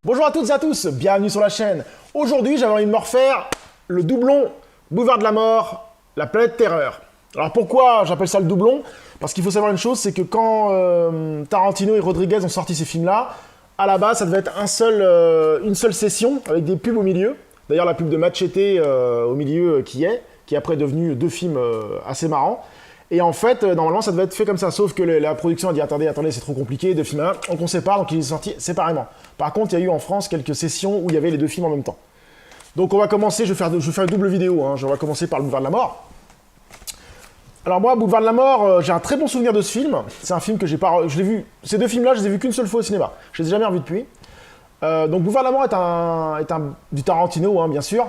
Bonjour à toutes et à tous, bienvenue sur la chaîne. Aujourd'hui, j'avais envie de me refaire le doublon Boulevard de la Mort, La Planète Terreur. Alors pourquoi j'appelle ça le doublon? Parce qu'il faut savoir une chose, c'est que quand Tarantino et Rodriguez ont sorti ces films-là, à la base, ça devait être une seule session avec des pubs au milieu. D'ailleurs, la pub de Machete au milieu qui est après devenu deux films assez marrants. Et en fait, normalement, ça devait être fait comme ça, sauf que la production a dit attendez, c'est trop compliqué, deux films à un, donc on sépare, donc ils sont sortis séparément. Par contre, il y a eu en France quelques sessions où il y avait les deux films en même temps. Donc on va commencer, je vais faire une double vidéo, hein. On va commencer par le Boulevard de la Mort. Alors moi, Boulevard de la Mort, j'ai un très bon souvenir de ce film. C'est un film que j'ai pas, je l'ai vu, ces deux films-là, je les ai vus qu'une seule fois au cinéma. Je les ai jamais revus depuis. Donc Boulevard de la Mort est du Tarantino, hein, bien sûr.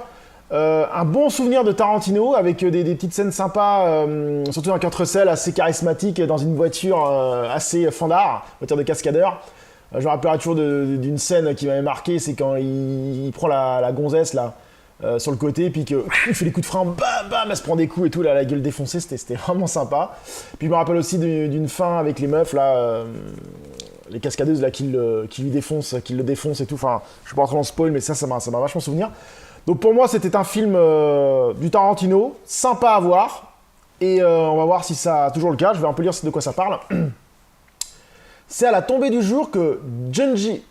Un bon souvenir de Tarantino avec des petites scènes sympas, surtout un Kurt Russell assez charismatique dans une voiture assez fandard, voiture de cascadeur. Je me rappellerai toujours d'une scène qui m'avait marqué, c'est quand il prend la gonzesse là, sur le côté, puis qu'il fait les coups de frein, bam bam, elle se prend des coups et tout, là, la gueule défoncée, c'était vraiment sympa. Puis je me rappelle aussi d'une fin avec les meufs là, les cascadeuses là qui le défoncent et tout. Enfin, je suis pas rentré dans le spoil, mais ça m'a vachement souvenir. Donc pour moi, c'était un film du Tarantino, sympa à voir, et on va voir si ça a toujours le cas, je vais un peu lire de quoi ça parle. C'est à la tombée du jour que Junji...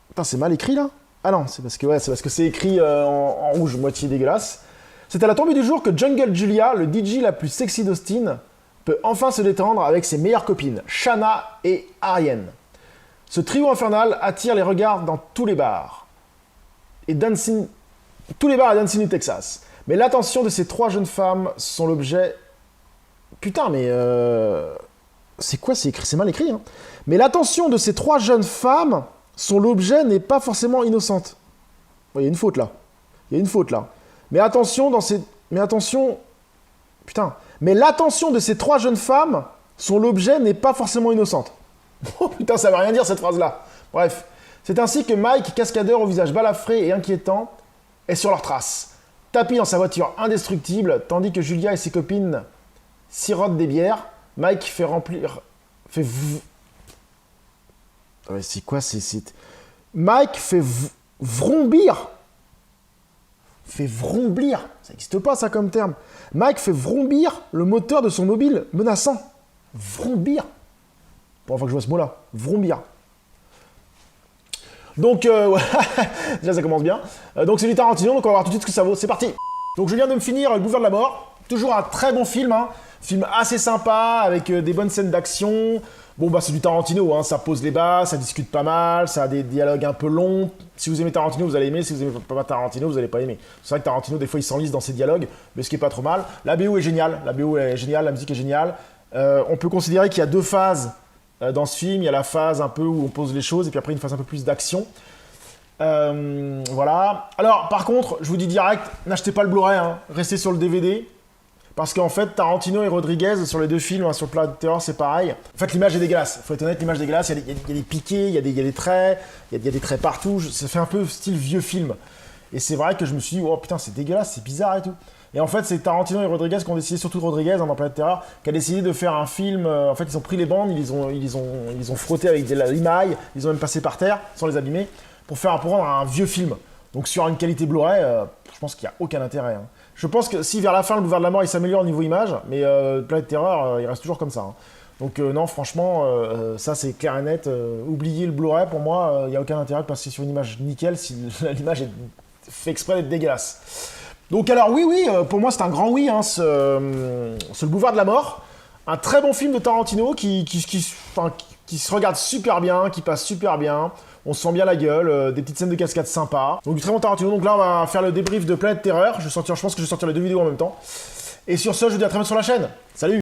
Putain, c'est mal écrit là? Ah non, c'est parce que c'est écrit en rouge, moitié dégueulasse. C'est à la tombée du jour que Jungle Julia, le DJ la plus sexy d'Austin, peut enfin se détendre avec ses meilleures copines, Shanna et Ariane. Ce trio infernal attire les regards dans tous les bars. Tous les bars à Dancing du Texas. Mais l'attention de ces trois jeunes femmes sont l'objet... Putain, mais... C'est quoi? C'est écrit, c'est mal écrit, hein. Mais l'attention de ces trois jeunes femmes, son l'objet n'est pas forcément innocente. Il y a une faute là. Mais attention dans ces... Mais attention... Putain. Mais l'attention de ces trois jeunes femmes, son l'objet n'est pas forcément innocente. Oh putain, ça veut rien dire cette phrase-là. Bref. C'est ainsi que Mike, cascadeur au visage balafré et inquiétant, est sur leur trace. Tapis dans sa voiture indestructible, tandis que Julia et ses copines sirotent des bières, Mike fait remplir... C'est quoi? Mike fait vrombir. Fait vrombir. Ça n'existe pas ça comme terme. Mike fait vrombir le moteur de son mobile menaçant. Vrombir. Pour la fois que je vois ce mot-là. Vrombir. Donc, déjà ça commence bien. Donc c'est du Tarantino, donc on va voir tout de suite ce que ça vaut. C'est parti. Donc je viens de me finir le Boulevard de la Mort. Toujours un très bon film, hein. Film assez sympa, avec des bonnes scènes d'action. Bon bah c'est du Tarantino, hein. Ça pose les bases, ça discute pas mal, ça a des dialogues un peu longs. Si vous aimez Tarantino, vous allez aimer. Si vous aimez pas Tarantino, vous allez pas aimer. C'est vrai que Tarantino, des fois, il s'enlise dans ses dialogues, mais ce qui est pas trop mal. La BO est géniale, la musique est géniale. On peut considérer qu'il y a deux phases dans ce film. Il y a la phase un peu où on pose les choses, et puis après une phase un peu plus d'action. Voilà. Alors, par contre, je vous dis direct, n'achetez pas le Blu-ray, hein. Restez sur le DVD. Parce qu'en fait, Tarantino et Rodriguez, sur les deux films, hein, sur le Planète Terreur, c'est pareil. En fait, l'image est dégueulasse. Faut être honnête, l'image est dégueulasse. Il y a des piquets, il y a des traits, il y a des traits partout. Ça fait un peu style vieux film. Et c'est vrai que je me suis dit, oh putain, c'est dégueulasse, c'est bizarre et tout. Et en fait, c'est Tarantino et Rodriguez qui ont décidé, surtout Rodriguez, hein, dans Planète Terreur, qui a décidé de faire un film. En fait, ils ont pris les bandes, ils ont frotté avec de la limaille, ils ont même passé par terre, sans les abîmer, pour rendre un vieux film. Donc sur une qualité Blu-ray, je pense qu'il n'y a aucun intérêt, hein. Je pense que si vers la fin, le Boulevard de la Mort, il s'améliore au niveau image, mais Planète Terreur, il reste toujours comme ça, hein. Donc non, franchement, ça c'est clair et net. Oubliez le Blu-ray, pour moi, il n'y a aucun intérêt de passer sur une image nickel si l'image est fait exprès d'être dégueulasse. Donc alors oui, pour moi c'est un grand oui, hein, ce Boulevard de la Mort. Un très bon film de Tarantino qui se regarde super bien, qui passe super bien. On se sent bien la gueule, des petites scènes de cascade sympas. Donc du très bon Tarantino. Donc là on va faire le débrief de Planète Terreur. Je pense que je vais sortir les deux vidéos en même temps. Et sur ce, je vous dis à très bientôt sur la chaîne. Salut!